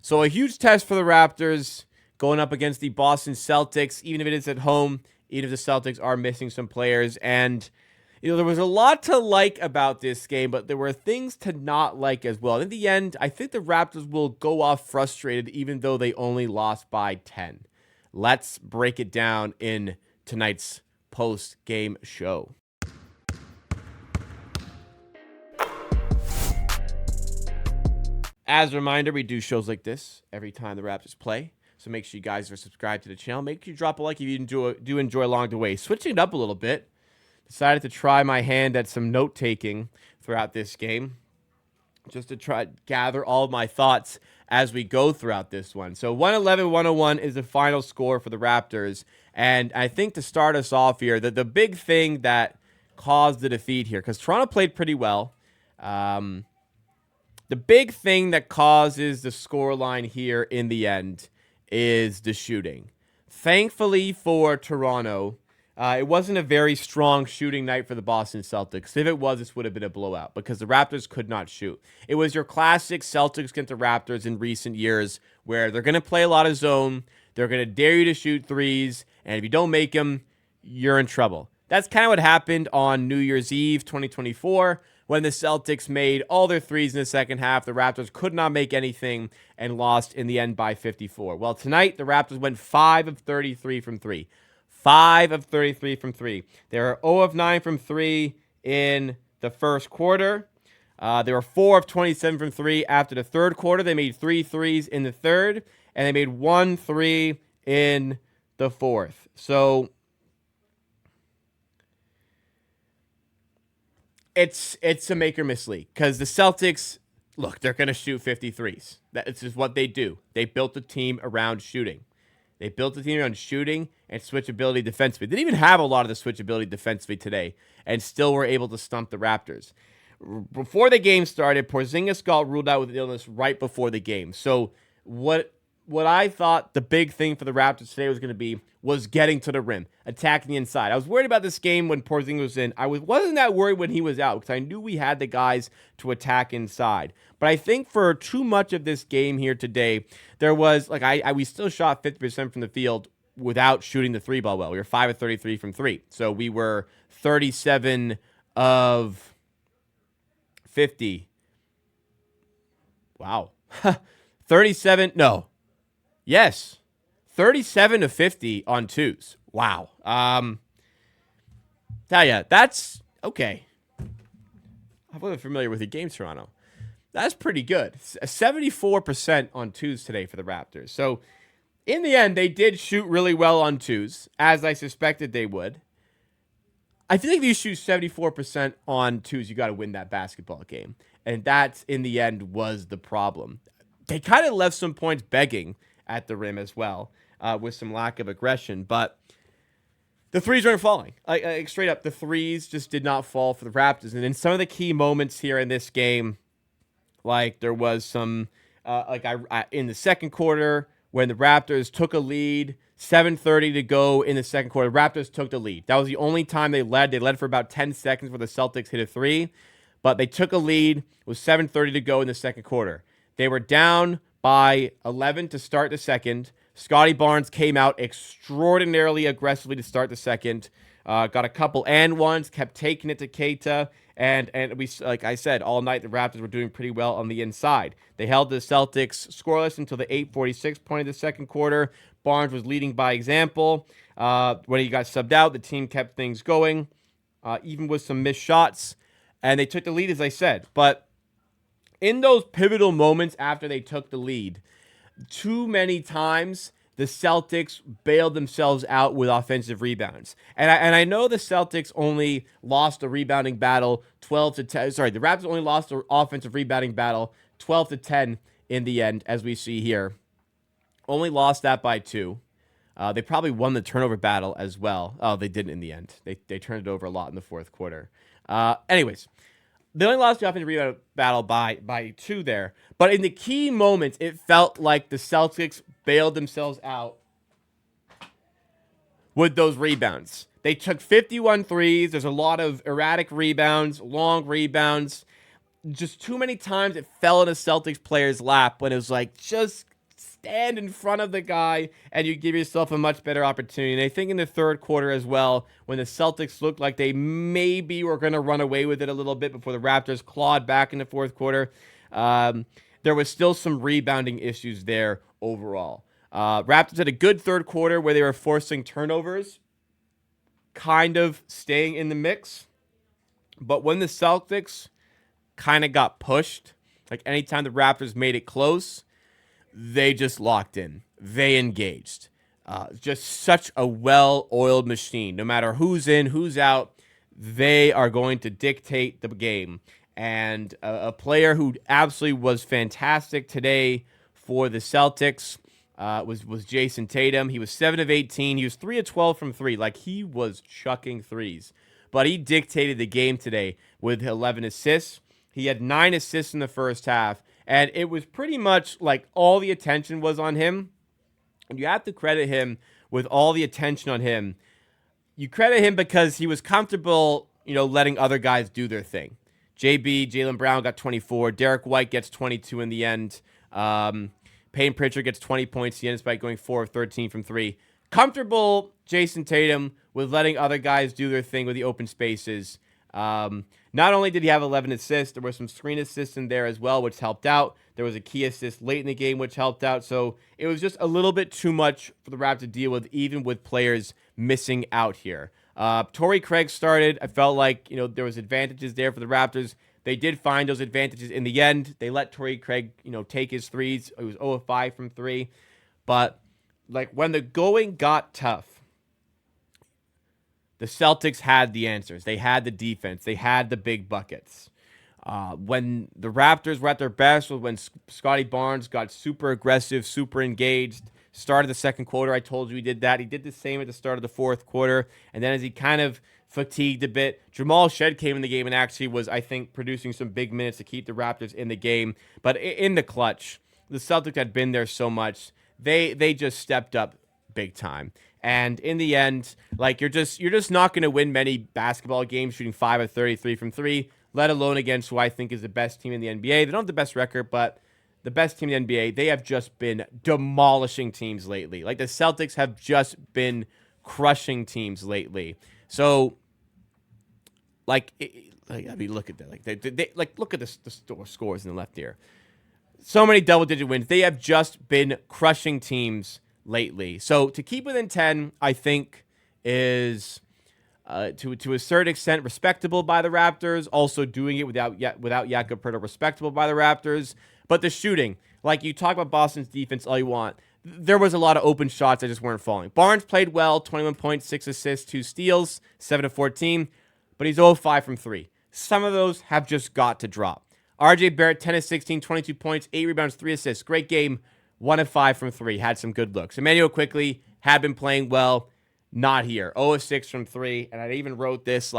So a huge test for the Raptors going up against the Boston Celtics, even if it is at home, even if the Celtics are missing some players. And, there was a lot to like about this game, but there were things to not like as well. In the end, I think the Raptors will go off frustrated, even though they only lost by 10. Let's break it down in tonight's post-game show. As a reminder, we do shows like this every time the Raptors play. So make sure you guys are subscribed to the channel. Make sure you drop a like if you do enjoy along the way. Switching it up a little bit, decided to try my hand at some note-taking throughout this game, just to try to gather all of my thoughts as we go throughout this one. So 111-101 is the final score for the Raptors. And I think to start us off here, the big thing that caused the defeat here, because Toronto played pretty well. The big thing that causes the scoreline here in the end is the shooting. Thankfully for Toronto, it wasn't a very strong shooting night for the Boston Celtics. If it was, this would have been a blowout because the Raptors could not shoot. It was your classic Celtics against the Raptors in recent years where they're going to play a lot of zone, they're going to dare you to shoot threes, and if you don't make them, you're in trouble. That's kind of what happened on New Year's Eve 2024 when the Celtics made all their threes in the second half. The Raptors could not make anything and lost in the end by 54. Well, tonight, the Raptors went 5 of 33 from 3. 5 of 33 from 3. They were 0 of 9 from 3 in the first quarter. They were 4 of 27 from 3 after the third quarter. They made 3 threes in the third, and they made 1 3 in the fourth. So it's a make or miss league because the Celtics, look, they're going to shoot 53s. That's just what they do. They built the team around shooting. They built the team around shooting and switchability defensively. They didn't even have a lot of the switchability defensively today and still were able to stump the Raptors. Before the game started, Porzingis got ruled out with illness right before the game. So what I thought the big thing for the Raptors today was going to be was getting to the rim, attacking the inside. I was worried about this game when Porzingis was in. I wasn't that worried when he was out because I knew we had the guys to attack inside. But I think for too much of this game here today, there was, we still shot 50% from the field without shooting the three ball well. We were 5 of 33 from 3. So we were 37 of 50. Wow. 37, no. Yes. 37 of 50 on twos. Wow. Yeah, that's okay. I wasn't familiar with the game, Toronto. That's pretty good. 74% on twos today for the Raptors. So, in the end, they did shoot really well on twos, as I suspected they would. I feel like if you shoot 74% on twos, you got to win that basketball game. And that, in the end, was the problem. They kind of left some points begging at the rim as well, with some lack of aggression. But the threes weren't falling. Straight up, the threes just did not fall for the Raptors. And in some of the key moments here in this game, there was some, in the second quarter, when the Raptors took a lead, 7:30 to go in the second quarter, the Raptors took the lead. That was the only time they led. They led for about 10 seconds where the Celtics hit a three, but they took a lead with 7:30 to go in the second quarter. They were down by 11 to start the second. Scottie Barnes came out extraordinarily aggressively to start the second. Got a couple and ones, kept taking it to Keita. And we, like I said, all night the Raptors were doing pretty well on the inside. They held the Celtics scoreless until the 8:46 point of the second quarter. Barnes was leading by example. When he got subbed out, the team kept things going, even with some missed shots. And they took the lead, as I said. But in those pivotal moments after they took the lead, too many times the Celtics bailed themselves out with offensive rebounds. And I know the Celtics only lost a rebounding battle 12 to 10. Sorry, the Raptors only lost an offensive rebounding battle 12 to 10 in the end, as we see here. Only lost that by 2. They probably won the turnover battle as well. Oh, they didn't in the end. They turned it over a lot in the fourth quarter. Anyways, they only lost the offensive rebound battle by 2 there. But in the key moments, it felt like the Celtics bailed themselves out with those rebounds. They took 51 threes. There's a lot of erratic rebounds, long rebounds. Just too many times it fell in a Celtics player's lap when it was like, just just stand in front of the guy and you give yourself a much better opportunity. And I think in the third quarter as well, when the Celtics looked like they maybe were going to run away with it a little bit before the Raptors clawed back in the fourth quarter, there was still some rebounding issues there overall. Raptors had a good third quarter where they were forcing turnovers, kind of staying in the mix. But when the Celtics kind of got pushed, like anytime the Raptors made it close, they just locked in. They engaged. Just such a well-oiled machine. No matter who's in, who's out, they are going to dictate the game. And a player who absolutely was fantastic today for the Celtics was Jason Tatum. He was 7 of 18. He was 3 of 12 from 3. Like, he was chucking threes. But he dictated the game today with 11 assists. He had 9 assists in the first half. And it was pretty much like all the attention was on him. And you have to credit him with all the attention on him. You credit him because he was comfortable, letting other guys do their thing. JB, Jaylen Brown got 24. Derek White gets 22 in the end. Payne Pritchard gets 20 points at the end despite going 4 of 13 from 3. Comfortable Jason Tatum with letting other guys do their thing with the open spaces. Not only did he have 11 assists, there were some screen assists in there as well, which helped out. There was a key assist late in the game, which helped out. So it was just a little bit too much for the Raptors to deal with, even with players missing out here. Torrey Craig started. I felt like, there was advantages there for the Raptors. They did find those advantages in the end. They let Torrey Craig, take his threes. It was 0 of 5 from 3. But, when the going got tough, the Celtics had the answers. They had the defense. They had the big buckets. When the Raptors were at their best was when Scottie Barnes got super aggressive, super engaged. Started the second quarter, I told you he did that. He did the same at the start of the fourth quarter. And then as he kind of fatigued a bit, Jamal Shead came in the game and actually was, I think, producing some big minutes to keep the Raptors in the game. But in the clutch, the Celtics had been there so much. They just stepped up big time. And in the end, you're just not going to win many basketball games shooting 5 of 33 from 3, let alone against who I think is the best team in the NBA. They don't have the best record, but the best team in the NBA. They have just been demolishing teams lately. The Celtics have just been crushing teams lately. So, look at that. Look at the scores in the left here. So many double-digit wins. They have just been crushing teams lately. So to keep within 10, I think is to a certain extent respectable by the Raptors. Also doing it without Jakob Poeltl, respectable by the Raptors. But the shooting, you talk about Boston's defense all you want, there was a lot of open shots that just weren't falling. Barnes played well, 21 points, 6 assists, 2 steals, 7 of 14, but he's 0 of 5 from 3. Some of those have just got to drop. RJ Barrett, 10 of 16, 22 points, 8 rebounds, 3 assists. Great game. 1 of 5 from 3. Had some good looks. Immanuel Quickley had been playing well. Not here. 0 of 6 from 3. And I even wrote this,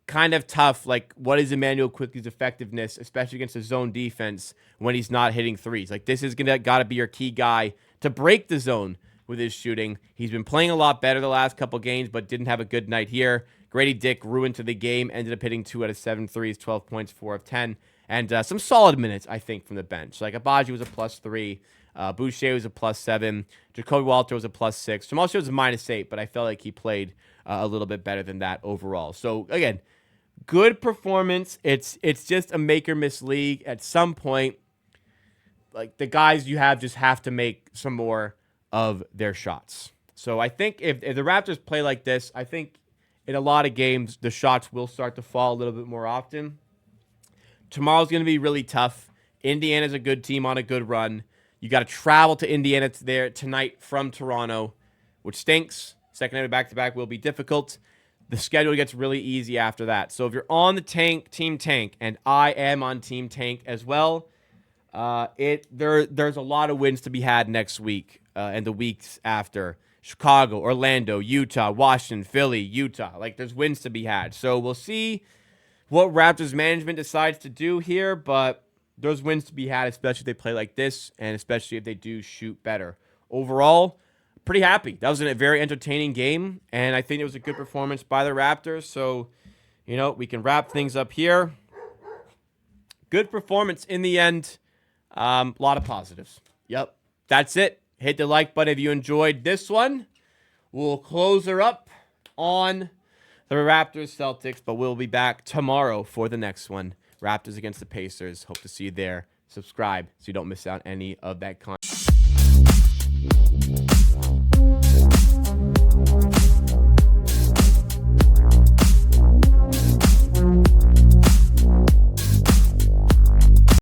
kind of tough. What is Immanuel Quickley's effectiveness, especially against a zone defense, when he's not hitting threes? This is got to be your key guy to break the zone with his shooting. He's been playing a lot better the last couple games, but didn't have a good night here. Grady Dick ruined to the game. Ended up hitting 2 out of 7 threes, 12 points, 4 of 10. And some solid minutes, I think, from the bench. Abaji was a +3. Boucher was a +7. Jacoby Walter was a +6. Jamal Shead was a -8, but I felt like he played a little bit better than that overall. So, again, good performance. It's just a make-or-miss league. At some point, the guys you have just have to make some more of their shots. So, I think if the Raptors play like this, I think in a lot of games, the shots will start to fall a little bit more often. Tomorrow's going to be really tough. Indiana's a good team on a good run. You got to travel to Indiana there tonight from Toronto, which stinks. Second night of back-to-back will be difficult. The schedule gets really easy after that. So if you're on the Team Tank, and I am on Team Tank as well, there's a lot of wins to be had next week and the weeks after. Chicago, Orlando, Utah, Washington, Philly, Utah. There's wins to be had. So we'll see what Raptors management decides to do here, but there's wins to be had, especially if they play like this, and especially if they do shoot better. Overall, pretty happy. That was a very entertaining game, and I think it was a good performance by the Raptors. So, we can wrap things up here. Good performance in the end. A lot of positives. Yep. that's it. Hit the like button if you enjoyed this one. We'll close her up on the Raptors Celtics, but we'll be back tomorrow for the next one. Raptors against the Pacers. Hope to see you there. Subscribe so you don't miss out any of that content.